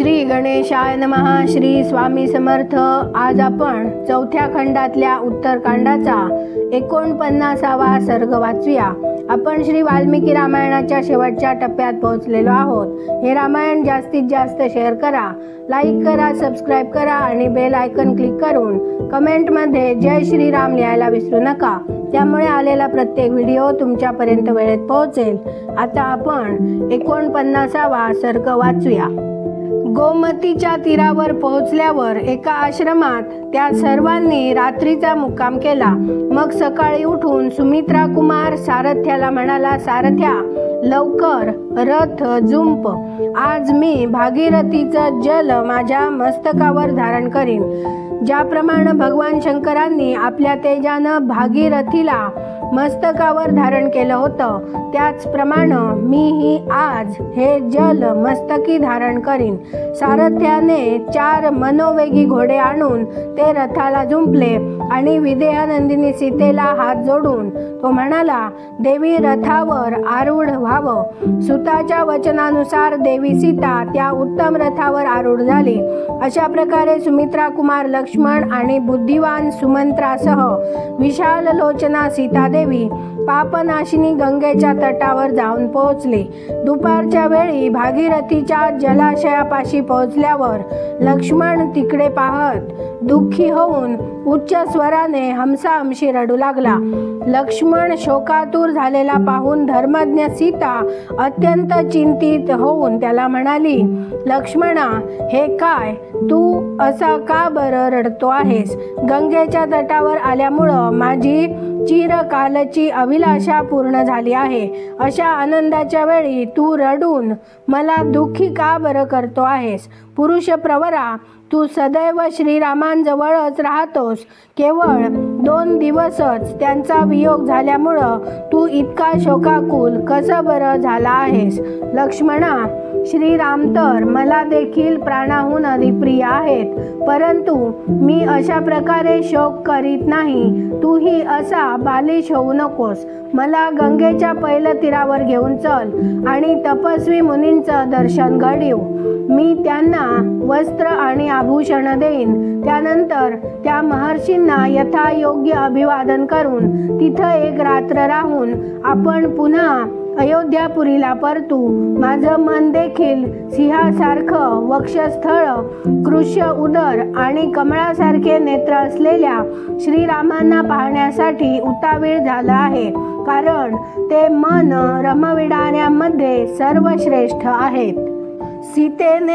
श्री गणेशाय नमः. श्री स्वामी समर्थ. आज आपण चौथ्या खंडातल्या उत्तरकांडाचा 49वा सर्ग वाचूया. आपण श्री वाल्मिकी रामायणाच्या शेवटच्या टप्प्यात पोहोचलेलो आहोत. हे रामायण जास्तीत जास्त शेअर करा, लाईक करा, सबस्क्राईब करा आणि बेल आयकन क्लिक करून कमेंटमध्ये जय श्रीराम लिहायला विसरू नका. त्यामुळे आलेला प्रत्येक व्हिडिओ तुमच्यापर्यंत वेळेत पोहोचेल. आता आपण 49वा सर्ग वाचूया. गोमतीच्या तीरावर पोहोचल्यावर एका आश्रमात त्या सर्वांनी रात्रीचा मुक्काम केला. मग सकाळी उठून सुमित्रा कुमार सारथ्याला म्हणाला, सारथ्या, लवकर रथ जुंप. आज मी भागीरथीचं जल माझ्या मस्तकावर धारण करीन. ज्याप्रमाणे भगवान शंकरांनी आपल्या तेजानं भागीरथीला मस्तकावर धारण केलं होतं, त्याचप्रमाणे मीही आज हे जल मस्तकी धारण करीन. सारथ्याने 4 मनोवेगी घोडे आणून ते रथाला जुंपले आणि विदेहनंदिनी सीतेला हात जोडून तो म्हणाला, देवी रथावर आरूढ व्हावं. सुताच्या वचनानुसार देवी सीता त्या उत्तम रथावर आरूढ झाली. अशा प्रकारे सुमित्रा कुमार लक्ष्मण आणि बुद्धिवान सुमंत्रासह विशाल लोचना सीतादेवी पापनाशिनी गंगेच्या तटावर जाऊन पोहोचली. दुपारच्या वेळी भागीरथीच्या जलाशयापाशी पोहोचल्यावर लक्ष्मण तिकडे पाहत दुःखी होऊन उच्च स्वराने हमसाहमशी रडू लागला. लक्ष्मण शोकातूर झालेला पाहून धर्मज्ञ सीता अत्यंत चिंतित होऊन त्याला म्हणाली, लक्ष्मणा, हे काय, तू असा का बरं रडतो आहेस? गंगेच्या तटावर आल्यामुळं माझी चिरकालची अभिलाषा पूर्ण झाली आहे. अशा आनंदाच्या वेळी तू रडून मला दुःखी का बरं करतो आहेस? पुरुष प्रवरा, तू सदैव श्रीरामांजवळच राहतोस. केवळ 2 दिवसच त्यांचा वियोग झाल्यामुळं तू इतका शोकाकुल कसं बरं झाला आहेस? लक्ष्मणा, श्रीराम तर मला देखील प्राणाहून अधिप्रिय आहेत, परंतु मी अशा प्रकारे शोक करीत नाही. तूही असा बालिश होऊ नकोस. मला गंगेच्या पैलतीरावर घेऊन चल आणि तपस्वी मुनींचं दर्शन घडवू. मी त्यांना वस्त्र आणि आभूषण देईन. त्यानंतर त्या महर्षींना यथायोग्य अभिवादन करून तिथं 1 रात्र राहून आपण पुन्हा अयोध्यापुरीला परतू. माझं मन देखील सिंहासारखं वक्षस्थळ, कृष्य उदर आणि कमळासारखे नेत्र असलेल्या श्रीरामांना पाहण्यासाठी उतावीळ झालं आहे, कारण ते मन रमविणाऱ्यांमध्ये सर्वश्रेष्ठ आहेत. सीतेचे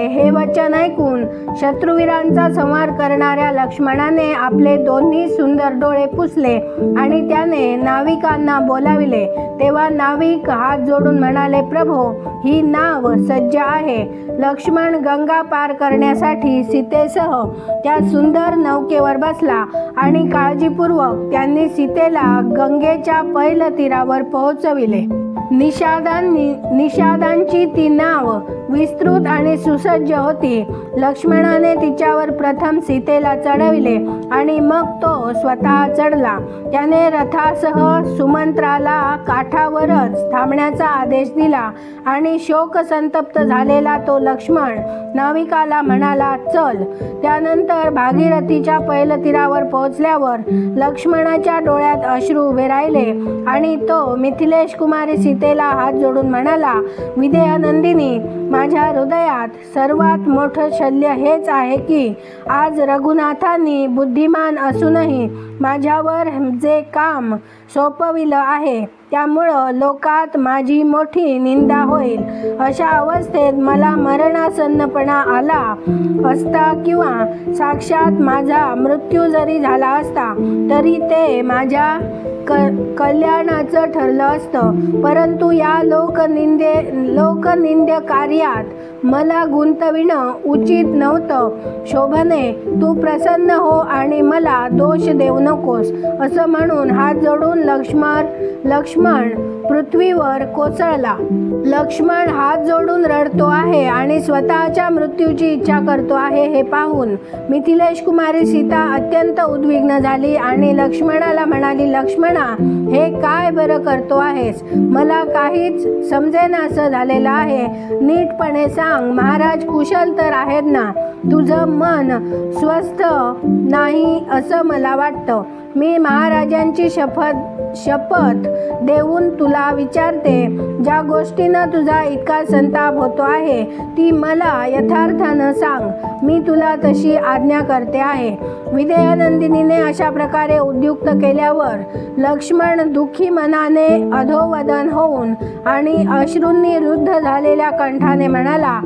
हे वचन ऐकून शत्रुवीरांचा संहार करणाऱ्या लक्ष्मणाने आपले दोन्ही सुंदर डोळे पुसले आणि त्याने नाविकांना बोलाविले. तेव्हा नाविक हात जोडून म्हणाले, प्रभो, ही नाव सज्ज आहे. लक्ष्मण गंगा पार करण्यासाठी सीतेसह त्या सुंदर नौकेवर बसला आणि काळजीपूर्वक त्यांनी सीतेला गंगेच्या पैलतीरावर पोहोचविले. निषादांची ती नाव विस्तृत आणि सुसज्ज होती. लक्ष्मणाने तिच्यावर प्रथम सीतेला चढविले आणि मग तो स्वतः चढला. त्याने रथासह सुमंत्राला काठावरच थांबण्याचा आदेश दिला आणि शोकसंतप्त झालेला तो लक्ष्मण नाविकाला म्हणाला, चल. त्यानंतर भागीरथीच्या पैलतीरावर पोहोचल्यावर लक्ष्मणाच्या डोळ्यात अश्रू उभे राहिले आणि तो मिथिलेश कुमारी सीतेला हात जोडून म्हणाला, विदेहनंदिनी, माझ्या हृदयात सर्वात मोठं शल्य हेच आहे की आज रघुनाथांनी बुद्धिमान असूनही माझ्यावर जे काम सोपविलं आहे त्यामुळं लोकात माझी मोठी निंदा होईल. अशा अवस्थेत मला मरणासन्नपणा आला असता किंवा साक्षात माझा मृत्यू जरी झाला असता तरी ते माझ्या कल्याणाचं ठरलं असतं, परंतु या लोकनिंद्य कार्यात मला गुंतविणं उचित नव्हतं. शोभने, तू प्रसन्न हो आणि मला दोष देऊ नकोस. असं म्हणून हात जोडून लक्ष्मण लक्ष्मण पृथ्वीवर कोसळला. लक्ष्मण हात जोडून रडतो आहे आणि स्वतःच्या मृत्यूची इच्छा करतो आहे हे पाहून मिथिलेश कुमारी सीता अत्यंत उद्विग्न झाली आणि लक्ष्मणाला म्हणाली, लक्ष्मणा, हे काय बरं करतो आहेस? मला काहीच समजेनासं झालेलं आहे. नीटपणे सांग, महाराज कुशल तर आहेत ना? तुझं मन स्वस्थ नाही असं मला वाटतं. मी महाराजांची शपथ देऊन तुला विचारते, ज्या गोष्टीनं तुझा इतका संताप होतो आहे ती मला यथार्थानं सांग. मी तुला तशी आज्ञा करते आहे. विदेहनंदिनीने अशा प्रकारे उद्युक्त केल्यावर लक्ष्मण दुःखी मनाने अधोवदन होऊन आणि अश्रूंनी रुद्ध झालेल्या कंठाने म्हणाला,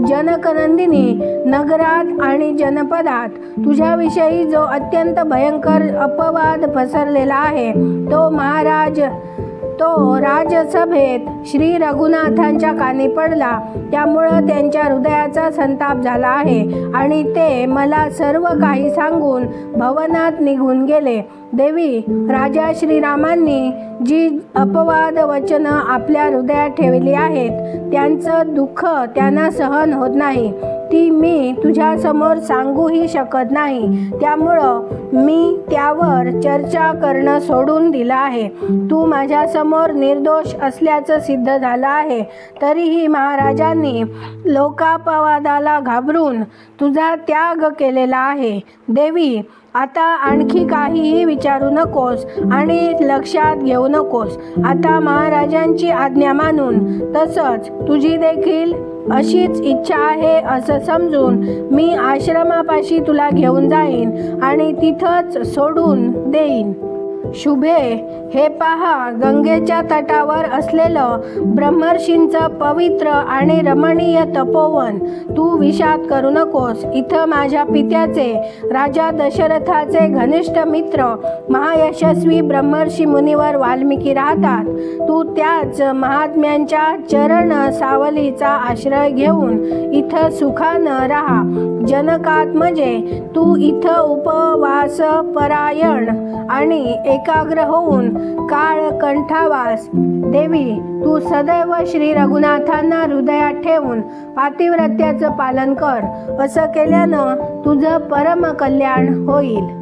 जनकनंदिनी, नगरात आणि जनपदात तुझ्याविषयी जो अत्यंत भयंकर अपवाद पसरलेला आहे तो राजसभेत श्री रघुनाथांच्या कानी पडला. त्यामुळं त्यांच्या हृदयाचा संताप झाला आहे आणि ते मला सर्व काही सांगून भवनात निघून गेले. देवी, राजा श्रीरामांनी जी अपवाद वचनं आपल्या हृदयात ठेवली आहेत त्यांचं दुःख त्यांना सहन होत नाही. ती मी तुझ्या समोर सांगूही शकत नाही. त्यामुळं मी त्यावर चर्चा करणं सोडून दिलं आहे. तू माझ्या समोर निर्दोष असल्याचं सिद्ध झालं आहे. तरीही महाराजांनी लोकापवादाला घाबरून तुझा त्याग केलेला आहे. देवी, आता आणखी काहीही विचारू नकोस आणि लक्षात घेऊ नकोस. आता महाराजांची आज्ञा मानून तसंच तुझी देखील अशीच इच्छा आहे असं समजून मी आश्रमापाशी तुला घेऊन जाईन आणि तिथंच सोडून देईन. शुभे, हे पहा, गंगेच्या तटावर असलेलं ब्रह्मर्षींचं पवित्र आणि रमणीय तपोवन. तू विषाद करू नकोस. इथं माझ्या पित्याचे, राजा दशरथाचे घनिष्ठ मित्र महायशस्वी ब्रह्मर्षी मुनिवर वाल्मिकी राहतात. तू त्याच महात्म्यांच्या चरण सावलीचा आश्रय घेऊन इथं सुखानं राहा. जनकात्मजे, तू इथं उपवास परायण आणि एकाग्र होऊन काळ कंठावास. देवी, तू सदैव श्री रघुनाथांना हृदयात ठेवून पातिव्रत्याचं पालन कर. असं केल्यानं तुझं परम कल्याण होईल.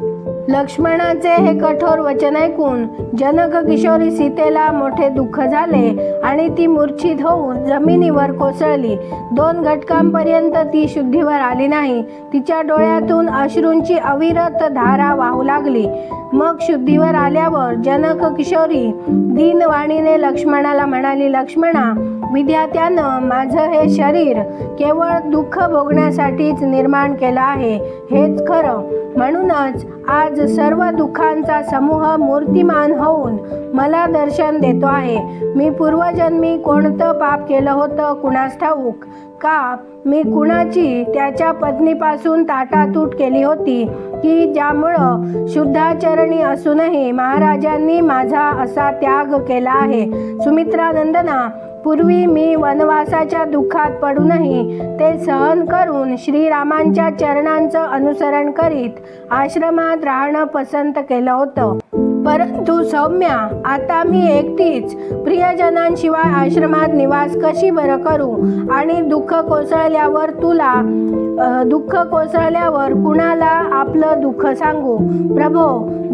लक्ष्मणाचे हे कठोर वचन ऐकून जनक किशोरी सीतेला मोठे दुःख झाले आणि ती मूर्छित होऊन जमिनीवर कोसळली. 2 घटकांपर्यंत ती शुद्धीवर आली नाही. तिच्या डोळ्यातून अश्रूंची अविरत धारा वाहू लागली. मग शुद्धीवर आल्यावर जनक किशोरी दीनवाणीने लक्ष्मणाला म्हणाली, लक्ष्मणा, विद्यात्यानं माझं हे शरीर केवळ दुःख भोगण्यासाठीच निर्माण केलं आहे हेच खरं. म्हणूनच आज सर्व दुःखांचा समूह मूर्तिमान होऊन मला दर्शन देतो आहे. मी पूर्वजन्मी कोणतं पाप केलं होतं कुणास ठाऊक? का मी कुणाची त्याच्या पत्नीपासून ताटातूट केली होती की ज्यामुळं शुद्धाचरणी असूनही महाराजांनी माझा असा त्याग केला आहे? सुमित्रानंदना, पूर्वी मी वनवासाच्या दुःखात पडूनही ते सहन करून श्रीरामांच्या चरणांचं अनुसरण करीत आश्रमात राहणं पसंत केलं होतं. परंतु सौम्या, आता मी एकटीच प्रियजनांशिवाय आश्रमात निवास कशी बरं करू? आणि दुःख कोसळल्यावर कुणाला आपलं दुःख सांगू? प्रभो,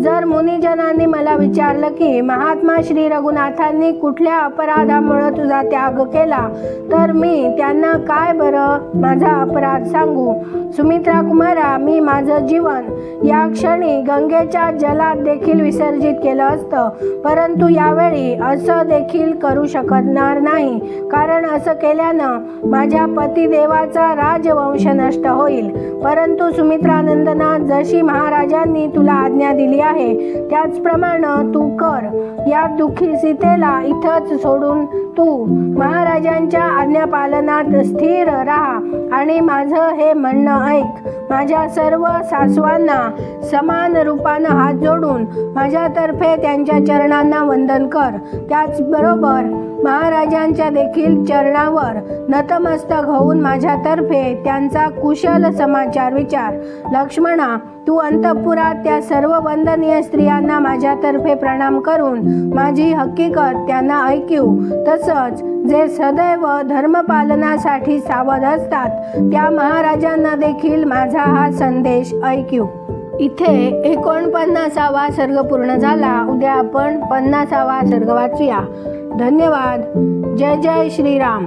जर मुनिजनांनी मला विचारलं की महात्मा श्री रघुनाथांनी कुठल्या अपराधामुळे तुझा त्याग केला तर मी त्यांना काय बरं माझा अपराध सांगू? सुमित्रा कुमारा, मी माझं जीवन या क्षणी गंगेच्या जलात देखील विसर्जित केलं असतं. परंतु यावेळी असं देखील करू शकणार नाही, कारण असं केल्यानं माझ्या पतिदेवाचा राजवंश नष्ट होईल. परंतु सुमित्रानंदना, जशी महाराजांनी तुला आज्ञा दिली आहे त्याचप्रमाणे तू कर. या दुःखी सीतेला इथंच सोडून तू महाराजांच्या आज्ञापालनात स्थिर राहा आणि माझं हे म्हणणं ऐक. माझ्या सर्व सासवांना समान रूपानं हात जोडून माझ्यातर्फे त्यांच्या चरणांना वंदन कर. त्याचबरोबर महाराजांच्या देखील चरणावर नतमस्तक होऊन माझ्यातर्फे त्यांचा कुशल समाचार विचार. लक्ष्मणा, तू अंतःपुरात त्या सर्व वंदनीय स्त्रियांना माझ्यातर्फे प्रणाम करून माझी हकीकत त्यांना ऐकवू. तसंच जे सदैव धर्मपालनासाठी सावध असतात त्या महाराजांना देखील माझा हा संदेश ऐकवू. इथे 49वा सर्ग पूर्ण झाला. उद्या आपण 50वा सर्ग वाचूया. धन्यवाद. जय जय श्रीराम.